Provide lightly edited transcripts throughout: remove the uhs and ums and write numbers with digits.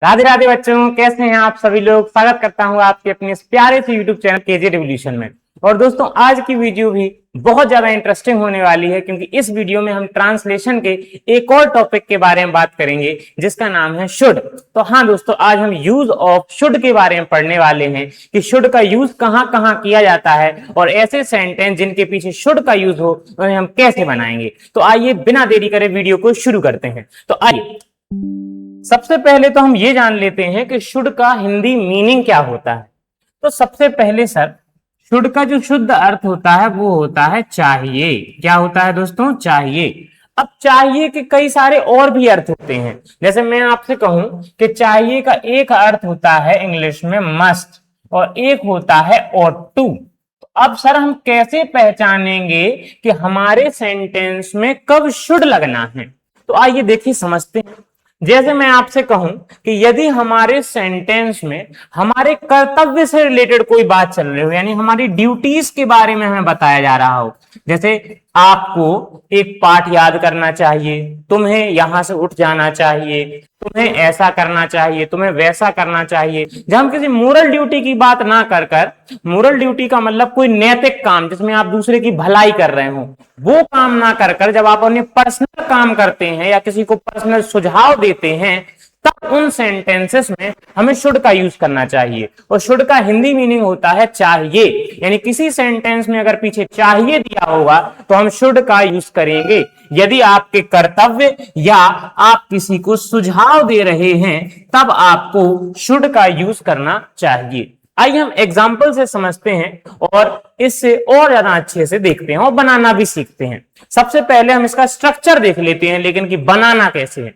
राधे राधे बच्चों, कैसे हैं आप सभी लोग। स्वागत करता हूं आपके अपने इस प्यारे से यूट्यूब चैनल केजे रिवोल्यूशन में। और दोस्तों, आज की वीडियो भी बहुत ज्यादा इंटरेस्टिंग होने वाली है, क्योंकि इस वीडियो में हम ट्रांसलेशन के एक और टॉपिक के बारे में बात करेंगे जिसका नाम है शुड। तो हाँ दोस्तों, आज हम यूज ऑफ शुड के बारे में पढ़ने वाले हैं कि शुड का यूज कहां कहां किया जाता है और ऐसे सेंटेंस जिनके पीछे शुड का यूज हो उन्हें हम कैसे बनाएंगे। तो आइए बिना देरी करे वीडियो को शुरू करते हैं। तो आइए सबसे पहले तो हम ये जान लेते हैं कि शुड का हिंदी मीनिंग क्या होता है। तो सबसे पहले सर, शुड का जो शुद्ध अर्थ होता है वो होता है चाहिए। क्या होता है दोस्तों? चाहिए। अब चाहिए के कई सारे और भी अर्थ होते हैं। जैसे मैं आपसे कहूं कि चाहिए का एक अर्थ होता है इंग्लिश में मस्ट और एक होता है ought to। तो अब सर हम कैसे पहचानेंगे कि हमारे सेंटेंस में कब शुड लगना है? तो आइए देखिए समझते हैं। जैसे मैं आपसे कहूं कि यदि हमारे सेंटेंस में हमारे कर्तव्य से रिलेटेड कोई बात चल रही हो, यानी हमारी ड्यूटीज के बारे में हमें बताया जा रहा हो, जैसे आपको एक पाठ याद करना चाहिए, तुम्हें यहां से उठ जाना चाहिए, तुम्हें ऐसा करना चाहिए, तुम्हें वैसा करना चाहिए। जब हम किसी मोरल ड्यूटी की बात ना कर मोरल ड्यूटी का मतलब कोई नैतिक काम जिसमें आप दूसरे की भलाई कर रहे हो, वो काम ना कर जब आप अपने पर्सनल काम करते हैं या किसी को पर्सनल सुझाव देते हैं, तब उन सेंटेंसेस में हमें शुड का यूज करना चाहिए। और शुड का हिंदी मीनिंग होता है चाहिए। यानी किसी सेंटेंस में अगर पीछे चाहिए दिया होगा तो हम शुड का यूज करेंगे। यदि आपके कर्तव्य या आप किसी को सुझाव दे रहे हैं तब आपको शुड का यूज करना चाहिए। आइए हम एग्जाम्पल से समझते हैं और इससे और ज्यादा अच्छे से देखते हैं और बनाना भी सीखते हैं। सबसे पहले हम इसका स्ट्रक्चर देख लेते हैं, लेकिन कि बनाना कैसे है।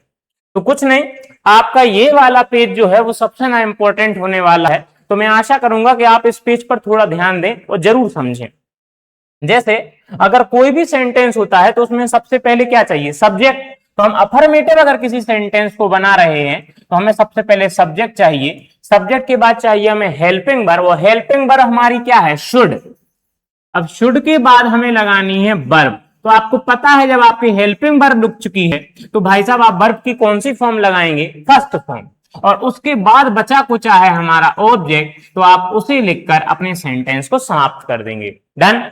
तो कुछ नहीं, आपका ये वाला पेज जो है वो सबसे ना इंपॉर्टेंट होने वाला है। तो मैं आशा करूंगा कि आप इस पेज पर थोड़ा ध्यान दें और जरूर समझें। जैसे अगर कोई भी सेंटेंस होता है तो उसमें सबसे पहले क्या चाहिए? सब्जेक्ट। तो हम अफर्मेटिव अगर किसी सेंटेंस को बना रहे हैं तो हमें सबसे पहले सब्जेक्ट चाहिए। सब्जेक्ट के बाद चाहिए हमें हेल्पिंग वर्ब, और हेल्पिंग वर्ब हमारी क्या है? शुड। अब शुड के बाद हमें लगानी है वर्ब। तो आपको पता है जब आपकी हेल्पिंग वर्ब लुक चुकी है तो भाई साहब आप वर्ब की कौन सी फॉर्म लगाएंगे? First form. और उसके बाद बचा कुचा है हमारा ऑब्जेक्ट, तो आप उसे लिखकर अपने सेंटेंस को समाप्त कर देंगे। डन।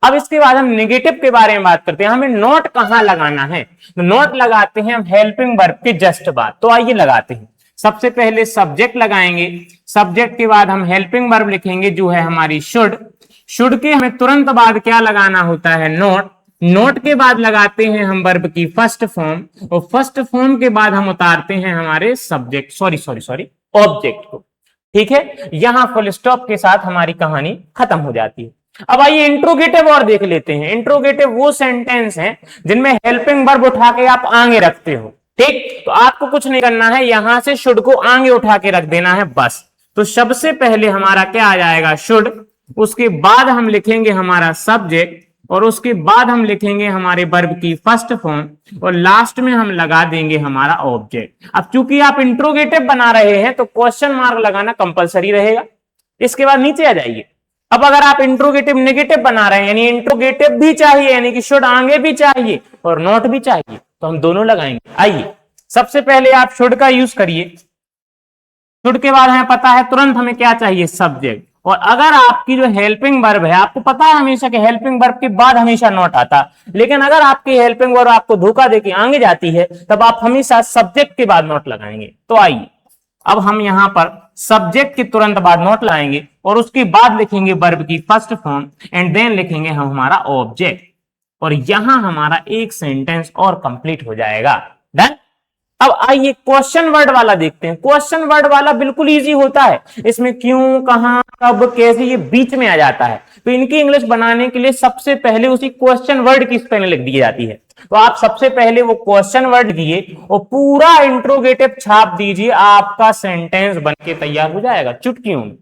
अब इसके बाद हम नेगेटिव के बारे में बात करते हैं। हमें नोट कहां लगाना है? तो नोट लगाते हैं हम हेल्पिंग वर्ब के जस्ट बाद। तो आइए लगाते हैं। सबसे पहले सब्जेक्ट लगाएंगे, सब्जेक्ट के बाद हम हेल्पिंग वर्ब लिखेंगे जो है हमारी शुड। शुड के हमें तुरंत बाद क्या लगाना होता है? नोट। नोट के बाद लगाते हैं हम वर्ब की फर्स्ट फॉर्म, और फर्स्ट फॉर्म के बाद हम उतारते हैं हमारे सब्जेक्ट सॉरी ऑब्जेक्ट को। ठीक है, यहां फुल स्टॉप के साथ हमारी कहानी खत्म हो जाती है। अब आइए इंट्रोगेटिव और देख लेते हैं। इंट्रोगेटिव वो सेंटेंस हैं जिनमें हेल्पिंग वर्ब उठा के आप आगे रखते हो। ठीक, तो आपको कुछ नहीं करना है, यहां से शुड को आगे उठा के रख देना है बस। तो सबसे पहले हमारा क्या आ जाएगा? शुड। उसके बाद हम लिखेंगे हमारा सब्जेक्ट, और उसके बाद हम लिखेंगे हमारे वर्ब की फर्स्ट फॉर्म, और लास्ट में हम लगा देंगे हमारा ऑब्जेक्ट। अब चूंकि आप इंट्रोगेटिव बना रहे हैं तो क्वेश्चन मार्क लगाना कंपलसरी रहेगा। इसके बाद नीचे आ जाइए। अब अगर आप इंट्रोगेटिव नेगेटिव बना रहे हैं, यानी इंट्रोगेटिव भी चाहिए, यानी कि शुड आगे भी चाहिए और नॉट भी चाहिए, तो हम दोनों लगाएंगे। आइए सबसे पहले आप शुड का यूज करिए। शुड के बाद हमें पता है तुरंत हमें क्या चाहिए? सब्जेक्ट। और अगर आपकी जो हेल्पिंग वर्ब है, आपको पता है हमेशा कि हेल्पिंग वर्ब के बाद हमेशा नॉट आता, लेकिन अगर आपकी हेल्पिंग वर्ब आपको धोखा देके आगे जाती है तब आप हमेशा सब्जेक्ट के बाद नॉट लगाएंगे। तो आइए अब हम यहां पर सब्जेक्ट के तुरंत बाद नॉट लाएंगे और उसके बाद लिखेंगे वर्ब की फर्स्ट फॉर्म, एंड देन लिखेंगे हम हमारा ऑब्जेक्ट, और यहां हमारा एक सेंटेंस और कंप्लीट हो जाएगा। डन। अब आइए क्वेश्चन वर्ड वाला देखते हैं। क्वेश्चन वर्ड वाला बिल्कुल इजी होता है। इसमें क्यों, कहां, कब, कैसे, ये बीच में आ जाता है। तो इनकी इंग्लिश बनाने के लिए सबसे पहले उसी क्वेश्चन वर्ड की स्पेलिंग लिख दी जाती है। तो आप सबसे पहले वो क्वेश्चन वर्ड दिए और पूरा इंट्रोगेटिव छाप दीजिए, आपका सेंटेंस बनके तैयार हो जाएगा चुटकियों में।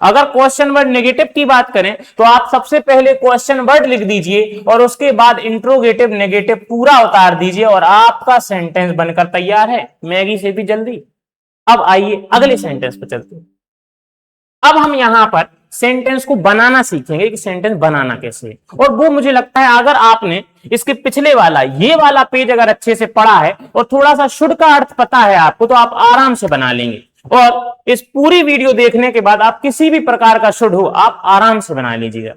अगर क्वेश्चन वर्ड नेगेटिव की बात करें तो आप सबसे पहले क्वेश्चन वर्ड लिख दीजिए और उसके बाद इंट्रोगेटिव नेगेटिव पूरा उतार दीजिए और आपका सेंटेंस बनकर तैयार है, मैगी से भी जल्दी। अब आइए अगले सेंटेंस पर चलते हैं। अब हम यहां पर सेंटेंस को बनाना सीखेंगे कि सेंटेंस बनाना कैसे है। और वो मुझे लगता है अगर आपने इसके पिछले वाला ये वाला पेज अगर अच्छे से पढ़ा है और थोड़ा सा शुड का अर्थ पता है आपको, तो आप आराम से बना लेंगे। और इस पूरी वीडियो देखने के बाद आप किसी भी प्रकार का शुड हो आप आराम से बना लीजिएगा।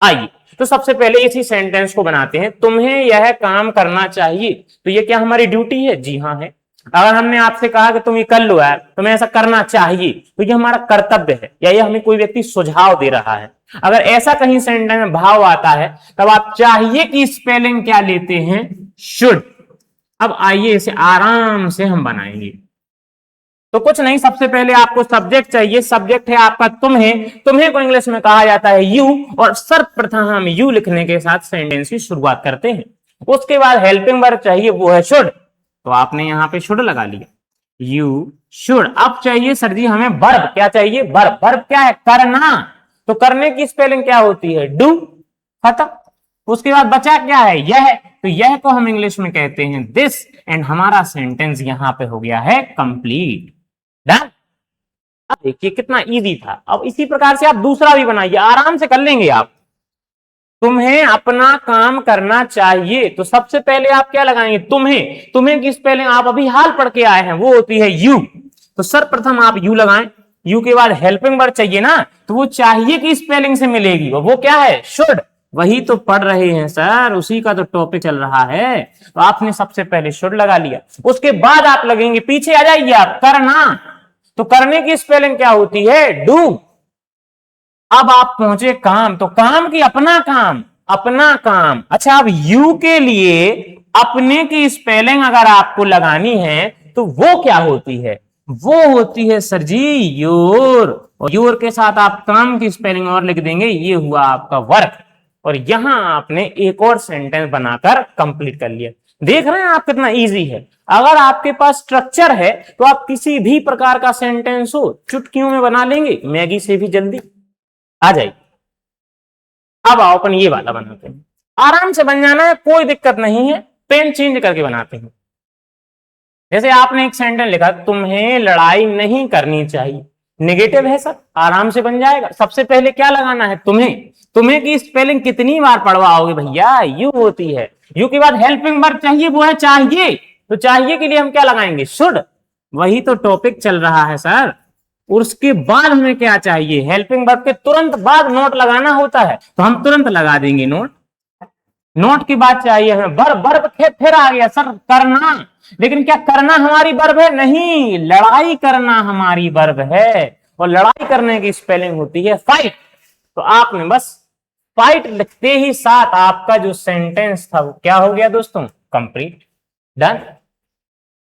आइए तो सबसे पहले इसी सेंटेंस को बनाते हैं। तुम्हें यह काम करना चाहिए, तो ये क्या हमारी ड्यूटी है? जी हाँ है। अगर हमने आपसे कहा कि तुम ये कर लो यार, तुम्हें ऐसा करना चाहिए, तो ये हमारा कर्तव्य है, या ये हमें कोई व्यक्ति सुझाव दे रहा है। अगर ऐसा कहीं सेंटेंस में भाव आता है तब आप चाहिए की स्पेलिंग क्या लेते हैं? शुड। अब आइए इसे आराम से हम बनाएंगे। तो कुछ नहीं, सबसे पहले आपको सब्जेक्ट चाहिए। सब्जेक्ट है आपका तुम्हें। तुम्हें को इंग्लिश में कहा जाता है यू, और सर्वप्रथम हम यू लिखने के साथ सेंटेंस की शुरुआत करते हैं। उसके बाद हेल्पिंग वर्ब चाहिए, वो है शुड, तो आपने यहां पे शुड लगा लिया, यू शुड। अब चाहिए सर जी हमें वर्ब। क्या चाहिए? वर्ब। वर्ब क्या है? करना। तो करने की स्पेलिंग क्या होती है? डू। खत्म। उसके बाद बचा क्या है? यह। तो यह को हम इंग्लिश में कहते हैं दिस, एंड हमारा सेंटेंस यहां पे हो गया है कंप्लीट। डन। अब देखिए कितना इजी था। अब इसी प्रकार से आप दूसरा भी बनाइए, आराम से कर लेंगे आप। तुम्हें अपना काम करना चाहिए, तो सबसे पहले आप क्या लगाएंगे? तुम्हें। तुम्हें की स्पेलिंग आप अभी हाल पढ़ के आए हैं, वो होती है यू। तो सर्वप्रथम आप यू लगाएं। यू के बाद हेल्पिंग वर्ब चाहिए ना, तो वो चाहिए की स्पेलिंग से मिलेगी, वो क्या है? शुड। वही तो पढ़ रहे हैं सर, उसी का तो टॉपिक चल रहा है। तो आपने सबसे पहले शुड लगा लिया, उसके बाद आप लगेंगे, पीछे आ जाइए आप, करना। तो करने की स्पेलिंग क्या होती है? डू। अब आप पहुंचे काम, तो काम की अपना काम, अपना काम। अच्छा, अब यू के लिए अपने की स्पेलिंग अगर आपको लगानी है तो वो क्या होती है? वो होती है सर जी योर। और योर के साथ आप काम की स्पेलिंग और लिख देंगे, ये हुआ आपका वर्क। और यहां आपने एक और सेंटेंस बनाकर कंप्लीट कर लिया। देख रहे हैं आप कितना इजी है। अगर आपके पास स्ट्रक्चर है तो आप किसी भी प्रकार का सेंटेंस हो चुटकियों में बना लेंगे, मैगी से भी जल्दी आ जाएगी। अब आओ अपन ये वाला बनाते हैं, आराम से बन जाना है, कोई दिक्कत नहीं है। पेन चेंज करके बनाते हैं। जैसे आपने एक सेंटेंस लिखा, तुम्हें लड़ाई नहीं करनी चाहिए, नेगेटिव है सर, आराम से बन जाएगा। सबसे पहले क्या लगाना है? तुम्हें। तुम्हें की स्पेलिंग कितनी बार पढ़वाओगे भैया? यू होती है। यू के बाद हेल्पिंग वर्ब चाहिए, वो है चाहिए। तो चाहिए के लिए हम क्या लगाएंगे? शुड। वही तो टॉपिक चल रहा है सर। उसके बाद हमें क्या चाहिए? हेल्पिंग वर्ब के तुरंत बाद नोट लगाना होता है, तो हम तुरंत लगा देंगे नोट। नोट की बात चाहिए हमें वर्ब। वर्ब फिर आ गया सर करना, लेकिन क्या करना हमारी वर्ब है? नहीं, लड़ाई करना हमारी वर्ब है। और लड़ाई करने की स्पेलिंग होती है फाइट। तो आपने बस फाइट लिखते ही साथ आपका जो सेंटेंस था वो क्या हो गया दोस्तों? कंप्लीट। डन।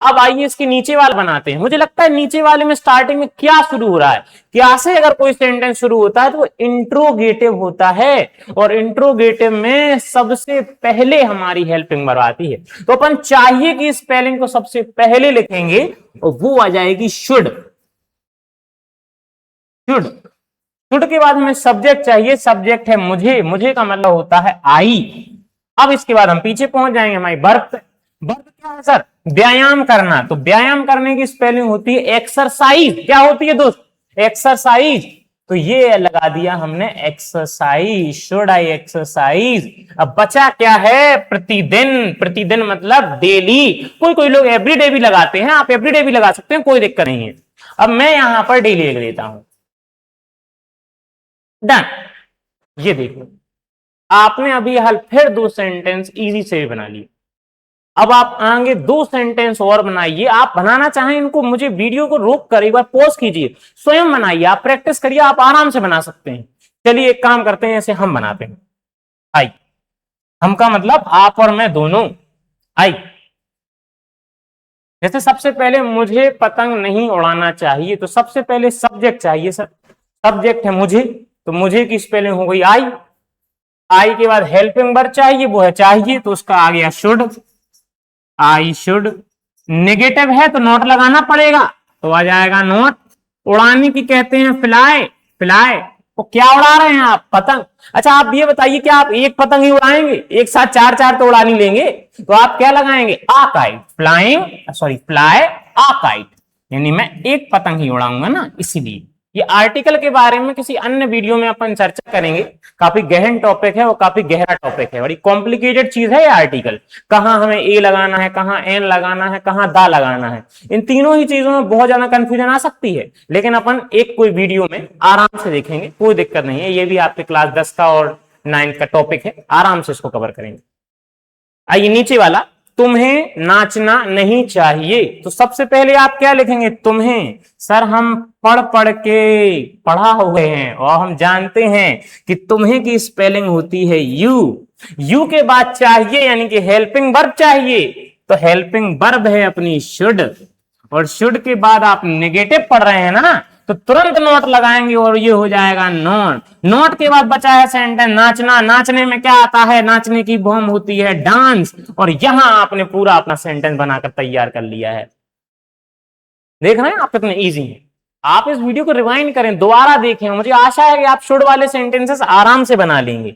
अब आइए इसके नीचे वाला बनाते हैं। मुझे लगता है नीचे वाले में स्टार्टिंग में क्या शुरू हो रहा है? क्या से अगर कोई सेंटेंस शुरू होता है तो वो इंट्रोगेटिव होता है, और इंट्रोगेटिव में सबसे पहले हमारी हेल्पिंग वर्ब आती है। तो अपन चाहिए की स्पेलिंग को सबसे पहले लिखेंगे और वो आ जाएगी शुड। शुड। शुड के बाद हमें सब्जेक्ट चाहिए। सब्जेक्ट है मुझे। मुझे का मतलब होता है आई। अब इसके बाद हम पीछे पहुंच जाएंगे हमारी वर्ब। वर्ब क्या है सर? व्यायाम करना। तो व्यायाम करने की स्पेलिंग होती है एक्सरसाइज। क्या होती है दोस्त? एक्सरसाइज। तो ये लगा दिया हमने एक्सरसाइज। Should I exercise. अब बचा क्या है? प्रतिदिन। प्रतिदिन मतलब डेली। कोई लोग एवरीडे भी लगाते हैं, आप एवरीडे भी लगा सकते हैं, कोई दिक्कत नहीं है। अब मैं यहां पर डेली लिख देता हूं। डन। ये देखो आपने अभी हाल फिर दो सेंटेंस इजी से भी बना लिए। अब आप आगे दो सेंटेंस और बनाइए। आप बनाना चाहें इनको, मुझे वीडियो को रोक कर एक बार पॉज कीजिए, स्वयं बनाइए, आप प्रैक्टिस करिए, आप आराम से बना सकते हैं। चलिए एक काम करते हैं, ऐसे हम बनाते हैं। आई। हम का मतलब आप और मैं दोनों। आई। जैसे सबसे पहले मुझे पतंग नहीं उड़ाना चाहिए, तो सबसे पहले सब्जेक्ट चाहिए सर। सब्जेक्ट है मुझे, तो मुझे की स्पेलिंग हो गई आई। आई के बाद हेल्पिंग वर्ब चाहिए, वो है चाहिए, तो उसका आ गया शुड। I should. नेगेटिव है तो नोट लगाना पड़ेगा, तो आ जाएगा नोट। उड़ाने की कहते हैं फ्लाई। फ्लाई। तो क्या उड़ा रहे हैं आप? पतंग। अच्छा आप ये बताइए, क्या आप एक पतंग ही उड़ाएंगे? एक साथ चार चार तो उड़ानी लेंगे, तो आप क्या लगाएंगे? आ काइट। फ्लाइंग, सॉरी फ्लाई आ काइट, यानी मैं एक पतंग ही उड़ाऊंगा ना, इसीलिए ये आर्टिकल के बारे में किसी अन्य वीडियो में अपन चर्चा करेंगे। काफी गहन टॉपिक है और काफी गहरा टॉपिक है, बड़ी कॉम्प्लिकेटेड चीज है ये आर्टिकल। कहाँ हमें ए लगाना है, कहाँ एन लगाना है, कहाँ दा लगाना है, इन तीनों ही चीजों में बहुत ज्यादा कंफ्यूजन आ सकती है, लेकिन अपन एक कोई वीडियो में आराम से देखेंगे, कोई दिक्कत नहीं है। ये भी आपके क्लास 10 का और 9 का टॉपिक है, आराम से इसको कवर करेंगे। आइए नीचे वाला, तुम्हें नाचना नहीं चाहिए। तो सबसे पहले आप क्या लिखेंगे? तुम्हें। सर हम पढ़ के पढ़ा हुए हैं और हम जानते हैं कि तुम्हें की स्पेलिंग होती है यू। यू के बाद चाहिए यानी कि हेल्पिंग वर्ब चाहिए, तो हेल्पिंग वर्ब है अपनी शुड, और शुड के बाद आप नेगेटिव पढ़ रहे हैं ना, तो तुरंत नोट लगाएंगे और ये हो जाएगा नॉट। नॉट के बाद बचा है सेंटेंस नाचना। नाचने में क्या आता है? नाचने की फॉर्म होती है डांस, और यहां आपने पूरा अपना सेंटेंस बनाकर तैयार कर लिया है। देख रहे हैं आप कितने इजी है। आप इस वीडियो को रिवाइंड करें, दोबारा देखें, मुझे आशा है कि आप शुड वाले सेंटेंसेस आराम से बना लेंगे।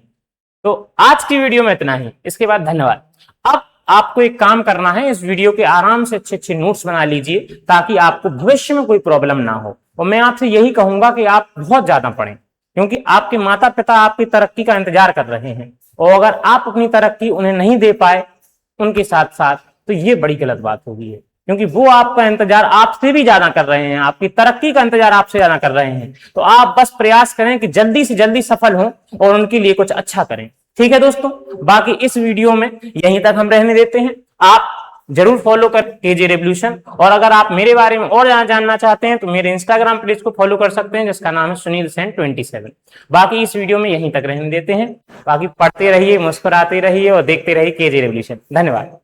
तो आज की वीडियो में इतना ही, इसके बाद धन्यवाद। अब आपको एक काम करना है, इस वीडियो के आराम से अच्छे अच्छे नोट्स बना लीजिए ताकि आपको भविष्य में कोई प्रॉब्लम ना हो। और मैं आपसे यही कहूंगा कि आप बहुत ज्यादा पढ़ें, क्योंकि आपके माता पिता आपकी तरक्की का इंतजार कर रहे हैं, और अगर आप अपनी तरक्की उन्हें नहीं दे पाए उनके साथ साथ, तो ये बड़ी गलत बात होगी है, क्योंकि वो आपका इंतजार आपसे भी ज्यादा कर रहे हैं, आपकी तरक्की का इंतजार आपसे ज्यादा कर रहे हैं। तो आप बस प्रयास करें कि जल्दी से जल्दी सफल हों और उनके लिए कुछ अच्छा करें। ठीक है दोस्तों, बाकी इस वीडियो में यहीं तक हम रहने देते हैं। आप जरूर फॉलो कर केजे रेवोल्यूशन, और अगर आप मेरे बारे में और जानना चाहते हैं तो मेरे इंस्टाग्राम पेज को फॉलो कर सकते हैं, जिसका नाम है सुनील सेन 27। बाकी इस वीडियो में यहीं तक रहने देते हैं। बाकी पढ़ते रहिए, मुस्कुराते रहिए और देखते रहिए केजे रेवोल्यूशन। धन्यवाद।